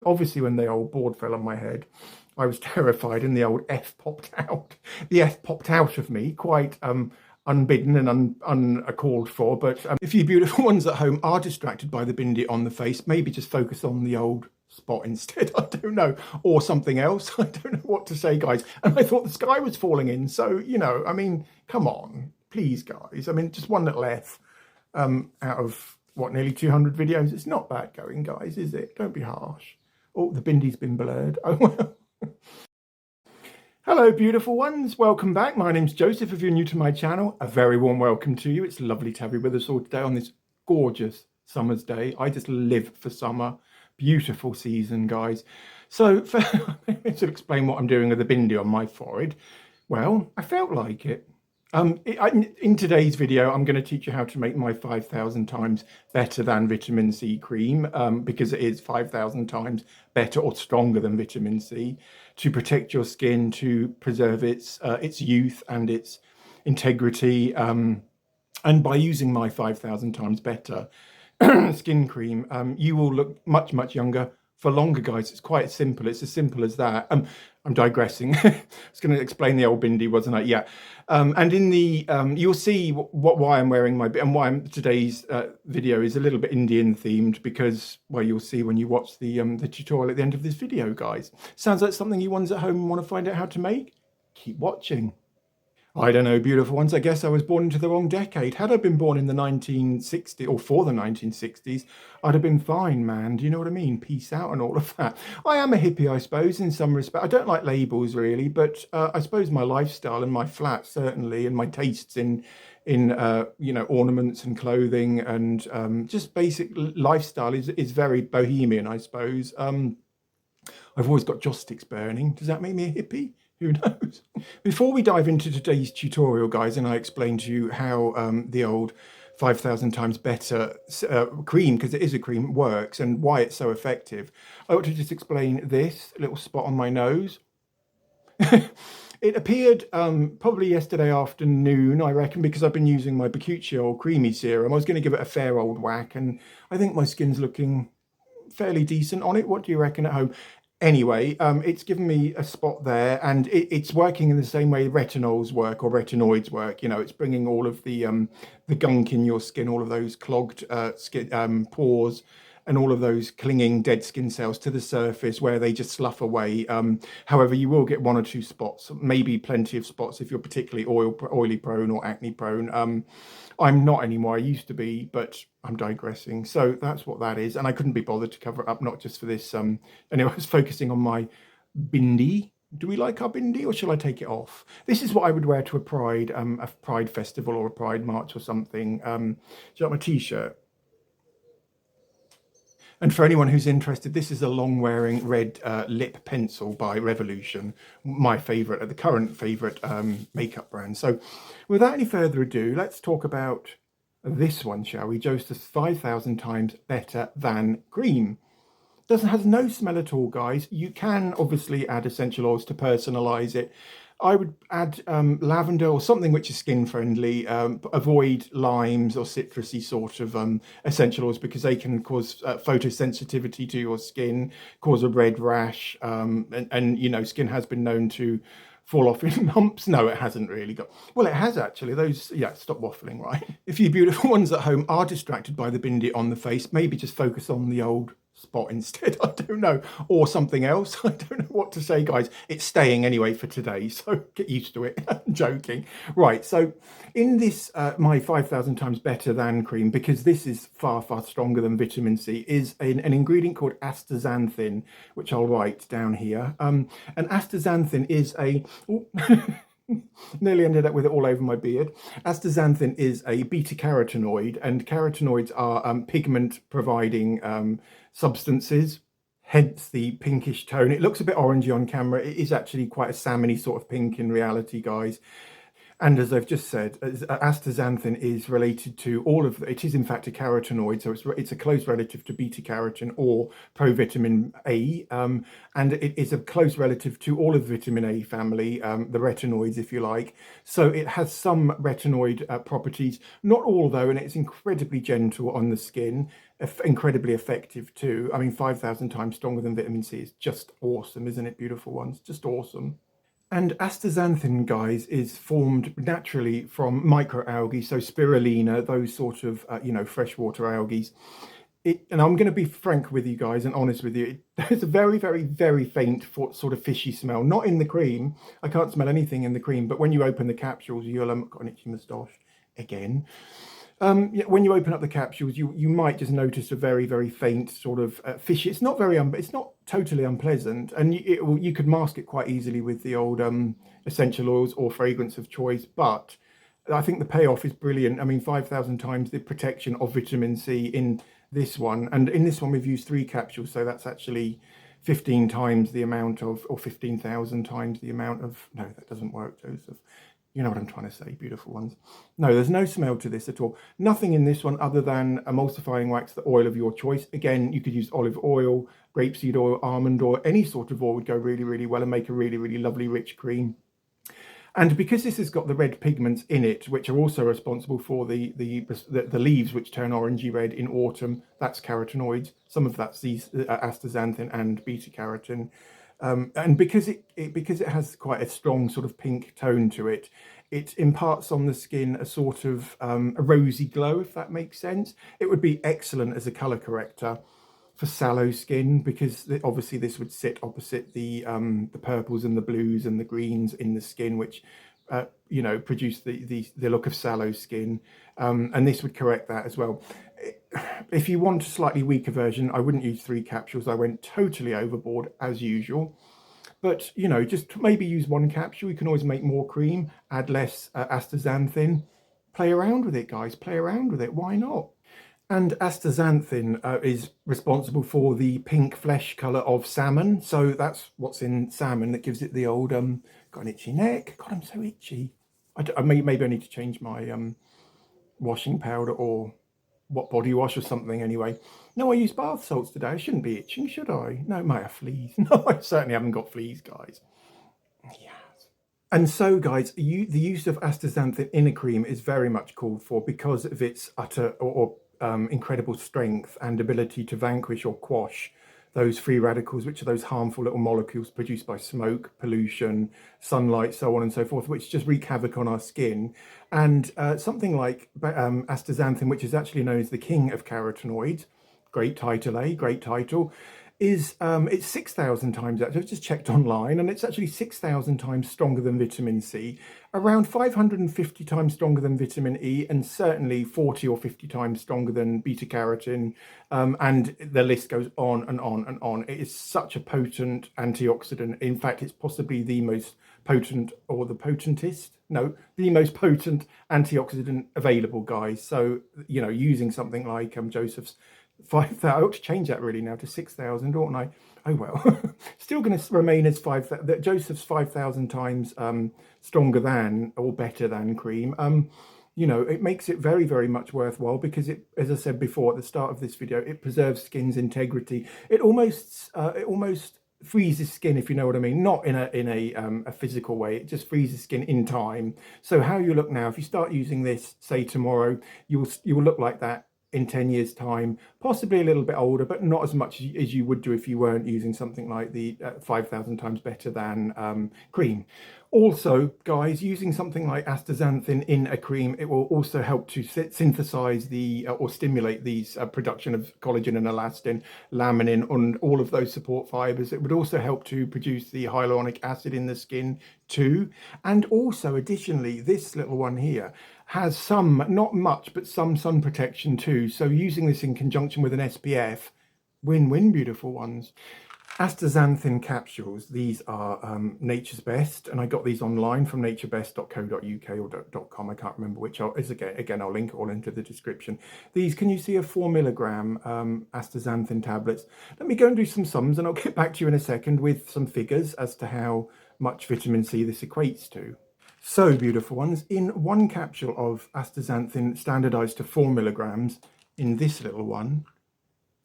Obviously, when the old board fell on my head, I was terrified and the old F popped out. The F popped out of me quite unbidden and uncalled for. But if you beautiful ones at home are distracted by the bindi on the face, maybe just focus on the old spot instead. I don't know. Or something else. I don't know what to say, guys. And I thought the sky was falling in. So, you know, I mean, come on, please, guys. I mean, just one little F out of, what, nearly 200 videos. It's not bad going, guys, is it? Don't be harsh. Oh, the bindi's been blurred. Oh, well. Hello, beautiful ones. Welcome back. My name's Joseph. If you're new to my channel, a very warm welcome to you. It's lovely to have you with us all today on this gorgeous summer's day. I just live for summer. Beautiful season, guys. So, to explain what I'm doing with the bindi on my forehead, well, I felt like it. In today's video, I'm going to teach you how to make my 5,000 times better than vitamin C cream, because it is 5,000 times better or stronger than vitamin C, to protect your skin, to preserve its youth and its integrity. And by using my 5,000 times better skin cream, you will look much, much younger for longer, guys. It's quite simple. It's as simple as that. I'm digressing. I was going to explain the old bindi, wasn't I? Yeah. And in the you'll see why I'm wearing my, and why today's video is a little bit Indian themed, because, well, you'll see when you watch the tutorial at the end of this video, guys. Sounds like something you ones at home want to find out how to make? Keep watching. I don't know, beautiful ones. I guess I was born into the wrong decade. Had I been born in the 1960s, or for the 1960s, I'd have been fine, man. Do you know what I mean? Peace out and all of that. I am a hippie, I suppose, in some respect. I don't like labels, really, but I suppose my lifestyle and my flat, certainly, and my tastes in you know, ornaments and clothing and just basic lifestyle is very bohemian, I suppose. I've always got joss sticks burning. Does that make me a hippie? Who knows? Before we dive into today's tutorial, guys, and I explain to you how the old 5,000 times better cream, because it is a cream, works and why it's so effective, I want to just explain this little spot on my nose. It appeared probably yesterday afternoon, I reckon, because I've been using my Bakuchiol creamy serum. I was going to give it a fair old whack, and I think my skin's looking fairly decent on it. What do you reckon at home? Anyway, it's given me a spot there, and it's working in the same way retinols work, or retinoids work. You know, it's bringing all of the gunk in your skin, all of those clogged skin pores, and all of those clinging dead skin cells to the surface where they just slough away. However, you will get one or two spots, maybe plenty of spots if you're particularly oily prone or acne prone. I'm not anymore. I used to be, but I'm digressing. So that's what that is. And I couldn't be bothered to cover it up, not just for this. Anyway, I was focusing on my bindi. Do we like our bindi, or shall I take it off? This is what I would wear to a pride festival or a pride march or something. Do you like my t-shirt? And for anyone who's interested, this is a long-wearing red lip pencil by Revolution, my favourite, the current favourite makeup brand. So without any further ado, let's talk about this one, shall we? Joseph's 5,000 times better than cream. Has no smell at all, guys. You can obviously add essential oils to personalize it. I would add lavender or something which is skin friendly. Avoid limes or citrusy sort of essential oils, because they can cause photosensitivity to your skin, cause a red rash, and you know, skin has been known to fall off in lumps. No, it hasn't really got. Well, it has actually. Those, yeah, stop waffling, right? If you beautiful ones at home are distracted by the bindi on the face, maybe just focus on the old spot instead. I don't know. Or something else. I don't know what to say, guys. It's staying anyway for today, so get used to it. I'm joking. Right, so in this, my 5,000 times better than cream, because this is far, far stronger than vitamin C, is an ingredient called astaxanthin, which I'll write down here. And astaxanthin is a... nearly ended up with it all over my beard. Astaxanthin is a beta-carotenoid, and carotenoids are pigment-providing substances, hence the pinkish tone. It looks a bit orangey on camera. It is actually quite a salmony sort of pink in reality, guys. And as I've just said, astaxanthin is related to all of it is in fact a carotenoid, so it's a close relative to beta carotene or provitamin A, and it is a close relative to all of the vitamin A family, the retinoids, if you like. So it has some retinoid properties, not all though, and it's incredibly gentle on the skin, incredibly effective too. I mean, 5,000 times stronger than vitamin C is just awesome, isn't it, beautiful ones? Just awesome. And astaxanthin, guys, is formed naturally from microalgae, so spirulina, those sort of, freshwater algae. And I'm going to be frank with you guys and honest with you. There's a very, very, very faint sort of fishy smell. Not in the cream. I can't smell anything in the cream. But when you open the capsules, you'll got an itchy moustache again. When you open up the capsules, you might just notice a very, very faint sort of fishy. It's not very, it's not totally unpleasant, and you could mask it quite easily with the old essential oils or fragrance of choice. But I think the payoff is brilliant. I mean, 5,000 times the protection of vitamin C in this one, and in this one we've used 3 capsules, so that's actually 15 times the amount of, or 15,000 times the amount of. No, that doesn't work, Joseph. You know what I'm trying to say, beautiful ones. No, there's no smell to this at all. Nothing in this one other than emulsifying wax, the oil of your choice. Again, you could use olive oil, grapeseed oil, almond oil, any sort of oil would go really, really well and make a really, really lovely rich cream. And because this has got the red pigments in it, which are also responsible for the leaves which turn orangey red in autumn, that's carotenoids. Some of that's these astaxanthin and beta carotene. And because it has quite a strong sort of pink tone to it, it imparts on the skin a sort of a rosy glow, if that makes sense. It would be excellent as a colour corrector for sallow skin, because obviously this would sit opposite the purples and the blues and the greens in the skin, which produce the look of sallow skin, and this would correct that as well. If you want a slightly weaker version, I wouldn't use 3 capsules. I went totally overboard as usual. But, just maybe use 1 capsule. You can always make more cream, add less astaxanthin. Play around with it, guys. Play around with it. Why not? And astaxanthin is responsible for the pink flesh colour of salmon. So that's what's in salmon that gives it the old, got an itchy neck. God, I'm so itchy. Maybe I need to change my washing powder or what, body wash or something anyway. No, I use bath salts today. I shouldn't be itching, should I? No, it might have fleas. No, I certainly haven't got fleas, guys. Yeah. And so, guys, the use of astaxanthin in a cream is very much called for because of its utter or incredible strength and ability to vanquish or quash those free radicals, which are those harmful little molecules produced by smoke, pollution, sunlight, so on and so forth, which just wreak havoc on our skin. And something like astaxanthin, which is actually known as the king of carotenoids, great title, great title, is it's 6,000 times actually. I've just checked online, and it's actually 6,000 times stronger than vitamin C, around 550 times stronger than vitamin E, and certainly 40 or 50 times stronger than beta carotene. And the list goes on and on and on. It is such a potent antioxidant. In fact, it's possibly the most potent, or the potentest, no, the most potent antioxidant available, guys. So, using something like Joseph's 5,000, I ought to change that really now to 6,000, oughtn't I? Oh well. Still going to remain as 5,000. That Joseph's 5,000 times stronger than or better than cream. It makes it very, very much worthwhile because it, as I said before at the start of this video, it preserves skin's integrity. It almost freezes skin, if you know what I mean. Not in a physical way. It just freezes skin in time. So how you look now, if you start using this, say tomorrow, you will look like that in 10 years time, possibly a little bit older, but not as much as you would do if you weren't using something like the 5,000 times better than cream. Also, guys, using something like astaxanthin in a cream, it will also help to synthesize or stimulate these production of collagen and elastin, laminin, and all of those support fibers. It would also help to produce the hyaluronic acid in the skin too. And also, additionally, this little one here has some, not much, but some sun protection too. So using this in conjunction with an SPF, win-win, beautiful ones. Astaxanthin capsules, these are Nature's Best, and I got these online from naturebest.co.uk or .com, I can't remember which. Again, I'll link it all into the description. These, can you see, a 4 milligram astaxanthin tablets? Let me go and do some sums, and I'll get back to you in a second with some figures as to how much vitamin C this equates to. So beautiful ones. In one capsule of astaxanthin standardized to 4 milligrams, in this little one,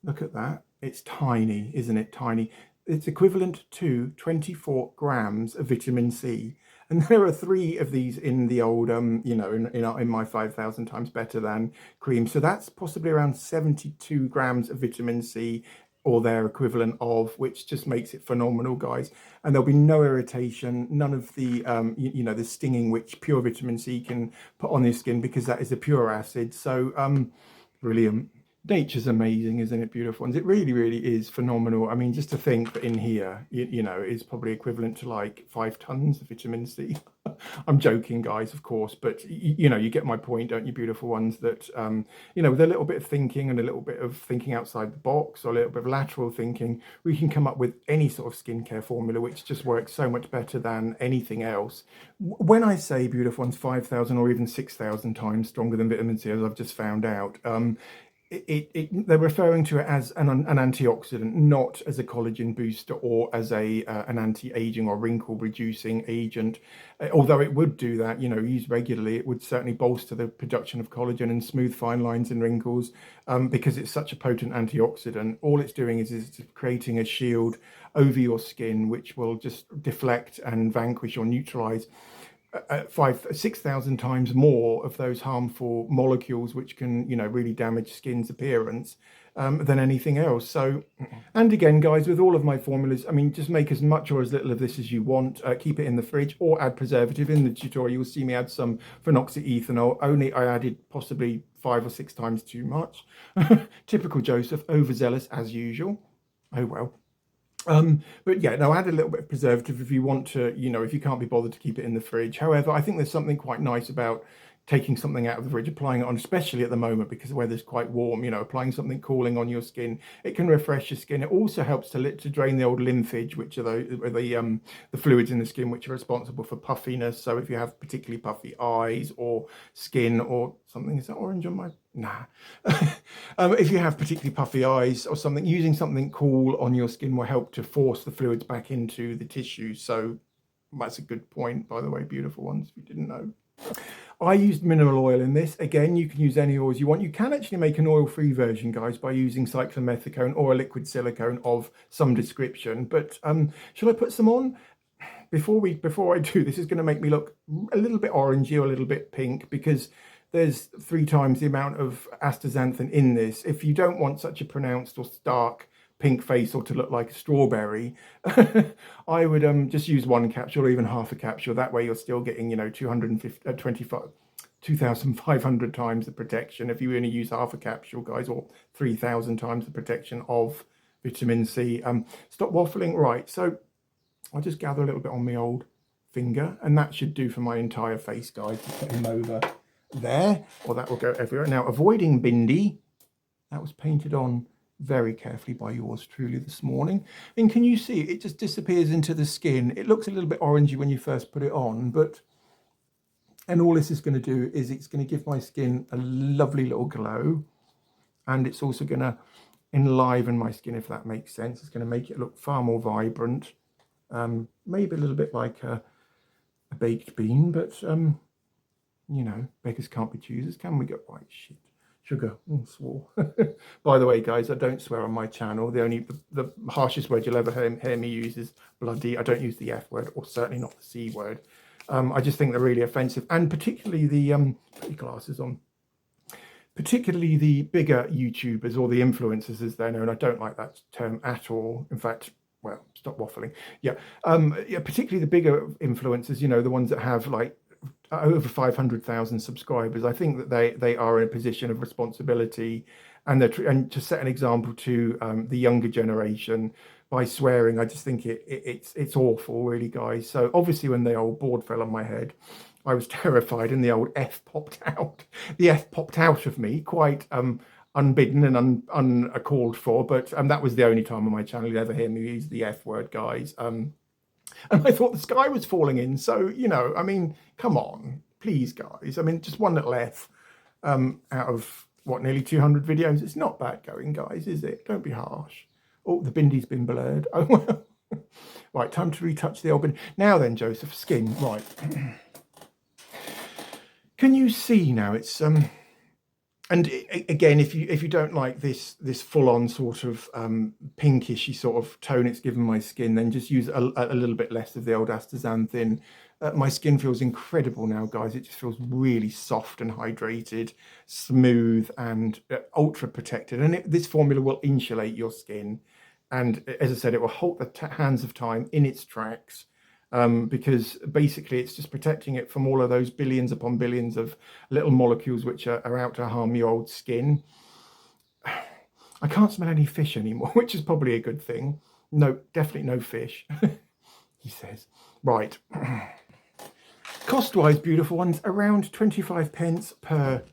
look at that. It's tiny, isn't it? Tiny. It's equivalent to 24 grams of vitamin C. And there are 3 of these in the old, in my 5,000 times better than cream. So that's possibly around 72 grams of vitamin C or their equivalent of, which just makes it phenomenal, guys. And there'll be no irritation, none of the, the stinging which pure vitamin C can put on your skin, because that is a pure acid. So, brilliant. Nature's amazing, isn't it, beautiful ones? It really, really is phenomenal. I mean, just to think that in here, is probably equivalent to like 5 tons of vitamin C. I'm joking, guys, of course, but you get my point, don't you, beautiful ones? That with a little bit of thinking and a little bit of thinking outside the box, or a little bit of lateral thinking, we can come up with any sort of skincare formula which just works so much better than anything else. When I say, beautiful ones, 5,000 or even 6,000 times stronger than vitamin C, as I've just found out, they're referring to it as an antioxidant, not as a collagen booster or as an anti-aging or wrinkle reducing agent. Although it would do that, used regularly, it would certainly bolster the production of collagen and smooth fine lines and wrinkles, because it's such a potent antioxidant. All it's doing is creating a shield over your skin, which will just deflect and vanquish or neutralize 6,000 times more of those harmful molecules, which can, really damage skin's appearance, than anything else. So, and again, guys, with all of my formulas, I mean, just make as much or as little of this as you want. Keep it in the fridge or add preservative. In the tutorial, you'll see me add some phenoxyethanol. Only I added possibly 5 or 6 times too much. Typical Joseph, overzealous as usual. Oh well. But yeah, no, add a little bit of preservative if you want to, if you can't be bothered to keep it in the fridge. However, I think there's something quite nice about taking something out of the fridge, applying it on, especially at the moment because the weather's quite warm, applying something cooling on your skin. It can refresh your skin. It also helps to drain the old lymphage, which are the fluids in the skin which are responsible for puffiness. So if you have particularly puffy eyes or skin or something, is that orange on my... Nah. If you have particularly puffy eyes or something, using something cool on your skin will help to force the fluids back into the tissue. So that's a good point, by the way, beautiful ones, if you didn't know. I used mineral oil in this. Again, you can use any oils you want. You can actually make an oil-free version, guys, by using cyclomethicone or a liquid silicone of some description. But shall I put some on? Before I do, this is going to make me look a little bit orangey or a little bit pink, because there's 3 times the amount of astaxanthin in this. If you don't want such a pronounced or stark pink face or to look like a strawberry, I would just use 1 capsule or even half a capsule. That way you're still getting 2,500 times the protection if you only use half a capsule, guys, or 3,000 times the protection of vitamin C. Stop waffling. Right, so I'll just gather a little bit on my old finger, and that should do for my entire face, guys. Put him over there, or that will go everywhere. Now, avoiding bindi, that was painted on very carefully by yours truly this morning. And can you see it just disappears into the skin? It looks a little bit orangey when you first put it on, and all this is going to do is it's going to give my skin a lovely little glow, and it's also going to enliven my skin, if that makes sense. It's going to make it look far more vibrant, maybe a little bit like a baked bean, but beggars can't be choosers, can we? Go right, shit. Sugar, swore. By the way, guys, I don't swear on my channel. The harshest word you'll ever hear me use is bloody. I don't use the F word, or certainly not the C word. I just think they're really offensive, and particularly put your glasses on. Particularly the bigger YouTubers or the influencers, as they're known. I don't like that term at all. In fact, well, stop waffling. Yeah, particularly the bigger influencers. The ones that have like over 500,000 subscribers. I think that they are in a position of responsibility, and to set an example to the younger generation by swearing. I just think it's awful, really, guys. So obviously, when the old board fell on my head, I was terrified, and the old F popped out. The F popped out of me, quite unbidden and uncalled for. But that was the only time on my channel you'd ever hear me use the F word, guys. And I thought the sky was falling in. So, I mean, come on, please, guys. I mean, just one little F out of, what, nearly 200 videos. It's not bad going, guys, is it? Don't be harsh. Oh, the bindy's been blurred. Oh, well. Right, time to retouch the old bindi. Now then, Joseph, skin. Right. Can you see now? It's and again, if you don't like this full on sort of pinkishy sort of tone it's given my skin, then just use a little bit less of the old Astaxanthin. My skin feels incredible now, guys. It just feels really soft and hydrated, smooth and ultra protected. And this formula will insulate your skin. And as I said, it will halt the hands of time in its tracks. Because basically it's just protecting it from all of those billions upon billions of little molecules which are out to harm your old skin. I can't smell any fish anymore, which is probably a good thing. No, definitely no fish, he says. Right. Cost-wise, beautiful ones, around 25 pence per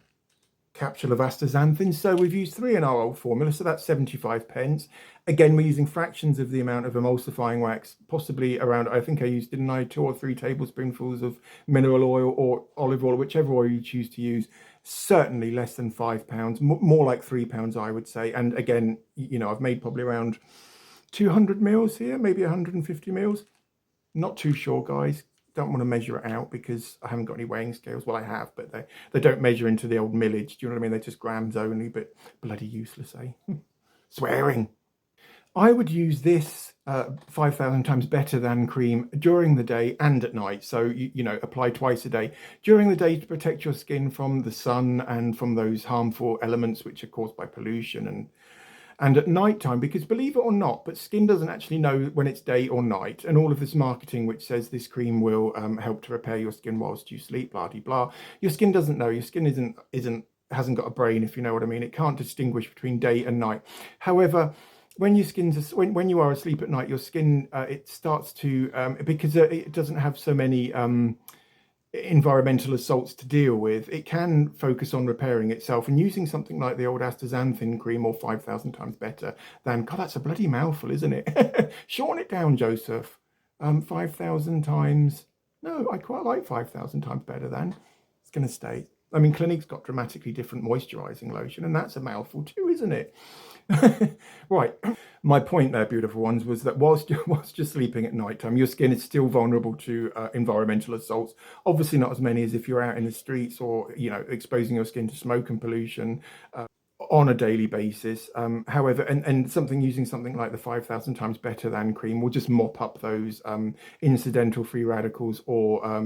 capsule of astaxanthin. So we've used 3 in our old formula, so that's 75 pence. Again, we're using fractions of the amount of emulsifying wax, possibly around, I think I used, didn't I, 2 or 3 tablespoonfuls of mineral oil or olive oil, whichever oil you choose to use. Certainly less than £5, more like £3, I would say. And again, you know, I've made probably around 200 mils here, maybe 150 mils. Not too sure, guys. Don't want to measure it out because I haven't got any weighing scales. Well, I have, but they don't measure into the old millage. Do you know what I mean? They're just grams only, but bloody useless, eh? Swearing. I would use this 5,000 times better than cream during the day and at night. So, you know, apply twice a day. During the day to protect your skin from the sun and from those harmful elements which are caused by pollution, and at night time, because believe it or not, but skin doesn't actually know when it's day or night. And all of this marketing which says this cream will help to repair your skin whilst you sleep, blah, blah, blah. Your skin doesn't know. Your skin hasn't got a brain, if you know what I mean. It can't distinguish between day and night. However, when your skin's when you are asleep at night, your skin it starts to because it doesn't have so many environmental assaults to deal with, it can focus on repairing itself, and using something like the old astaxanthin cream, or 5,000 times better than, God, that's a bloody mouthful, isn't it? Shorten it down, Joseph. 5,000 times, no, I quite like 5,000 times better than. It's going to stay. I mean, Clinic's got dramatically different moisturising lotion, and that's a mouthful too, isn't it? Right, my point there, beautiful ones, was that whilst you're sleeping at night time, your skin is still vulnerable to environmental assaults. Obviously not as many as if you're out in the streets or, you know, exposing your skin to smoke and pollution on a daily basis. However, and using something like the 5,000 times better than cream will just mop up those incidental free radicals or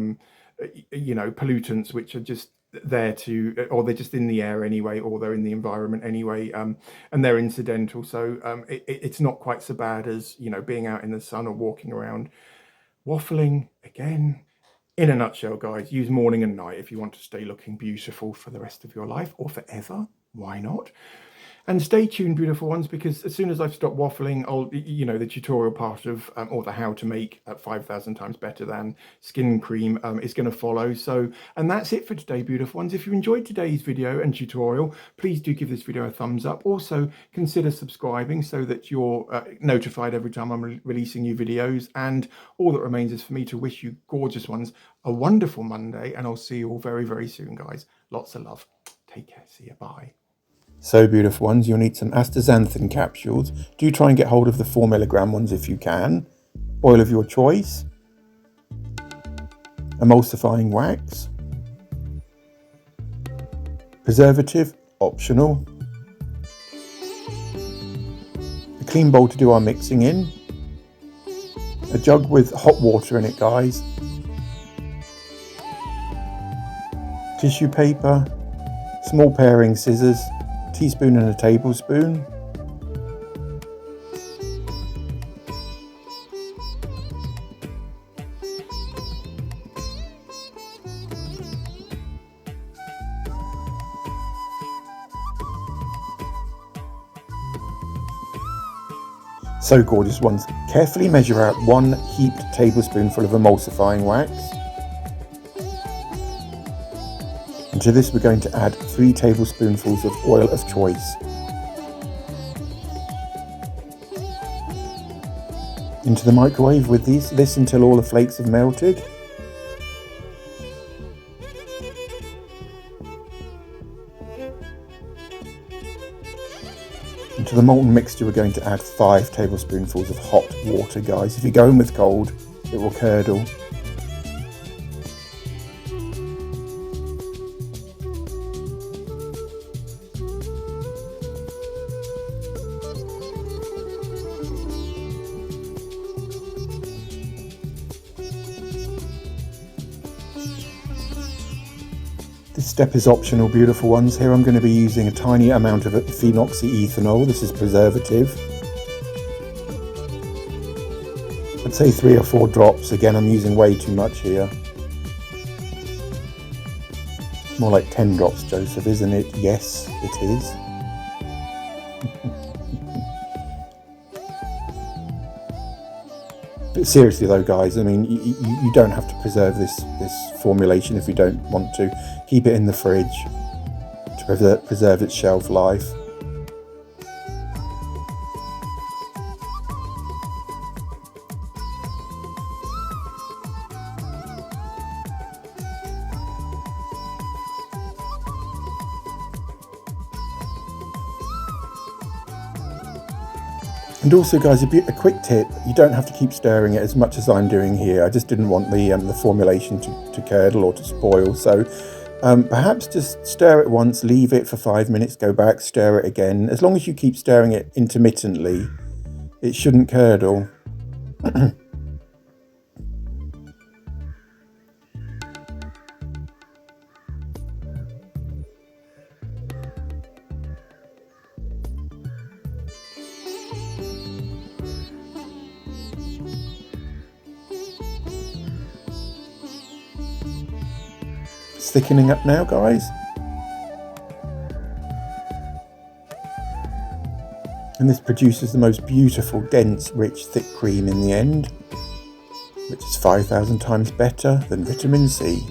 you know, pollutants which are just there to, or they're just in the air anyway, or they're in the environment anyway, and they're incidental. So it's not quite so bad as, you know, being out in the sun or walking around. Waffling again. In a nutshell, guys, use morning and night if you want to stay looking beautiful for the rest of your life, or forever. Why not? And stay tuned, beautiful ones, because as soon as I've stopped waffling, I'll, you know, the tutorial part of, or the how to make 5,000 times better than skin cream is going to follow. So, and that's it for today, beautiful ones. If you enjoyed today's video and tutorial, please do give this video a thumbs up. Also, consider subscribing so that you're notified every time I'm releasing new videos. And all that remains is for me to wish you gorgeous ones a wonderful Monday, and I'll see you all very, very soon, guys. Lots of love. Take care. See you. Bye. So, beautiful ones, you'll need some astaxanthin capsules. Do try and get hold of the 4 milligram ones if you can. Oil of your choice. Emulsifying wax. Preservative, optional. A clean bowl to do our mixing in. A jug with hot water in it, guys. Tissue paper. Small paring scissors. Teaspoon and a tablespoon. So, gorgeous ones, carefully measure out 1 heaped tablespoonful of emulsifying wax. And to this we're going to add 3 tablespoonfuls of oil of choice. Into the microwave with this until all the flakes have melted. Into the molten mixture we're going to add 5 tablespoonfuls of hot water, guys. If you go in with cold, it will curdle. This step is optional, beautiful ones. Here I'm going to be using a tiny amount of phenoxyethanol. This is preservative. I'd say 3 or 4 drops. Again, I'm using way too much here. More like 10 drops, Joseph, isn't it? Yes, it is. But seriously though, guys, I mean, you don't have to preserve this formulation if you don't want to. Keep it in the fridge to preserve its shelf life. And also, guys, a quick tip, you don't have to keep stirring it as much as I'm doing here. I just didn't want the formulation to curdle or to spoil. So perhaps just stir it once, leave it for 5 minutes, go back, stir it again. As long as you keep stirring it intermittently, it shouldn't curdle. It's thickening up now, guys. And this produces the most beautiful, dense, rich, thick cream in the end, which is 5,000 times better than vitamin C.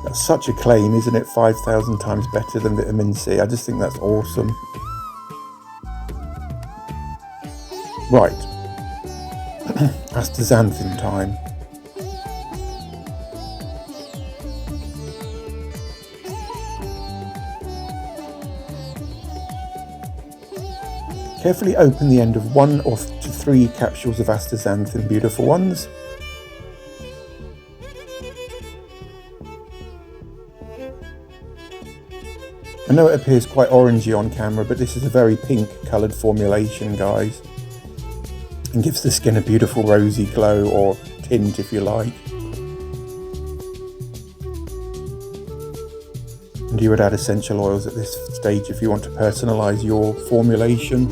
That's such a claim, isn't it? 5,000 times better than vitamin C. I just think that's awesome. Right. Astaxanthin time. Carefully open the end of 1 to 3 capsules of astaxanthin, beautiful ones. I know it appears quite orangey on camera, but this is a very pink coloured formulation, guys. And gives the skin a beautiful rosy glow, or tint if you like. And you would add essential oils at this stage if you want to personalise your formulation.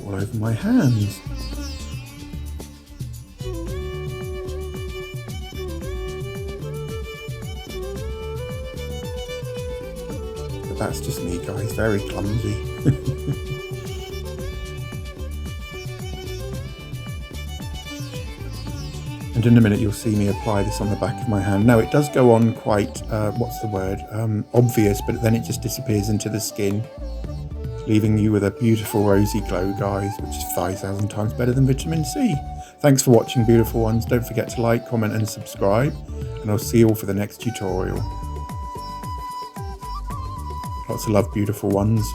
All over my hands. But that's just me, guys, very clumsy. And in a minute you'll see me apply this on the back of my hand. Now it does go on quite, what's the word, obvious, but then it just disappears into the skin, leaving you with a beautiful rosy glow, guys, which is 5,000 times better than vitamin C. Thanks for watching, beautiful ones. Don't forget to like, comment and subscribe, and I'll see you all for the next tutorial. Lots of love, beautiful ones.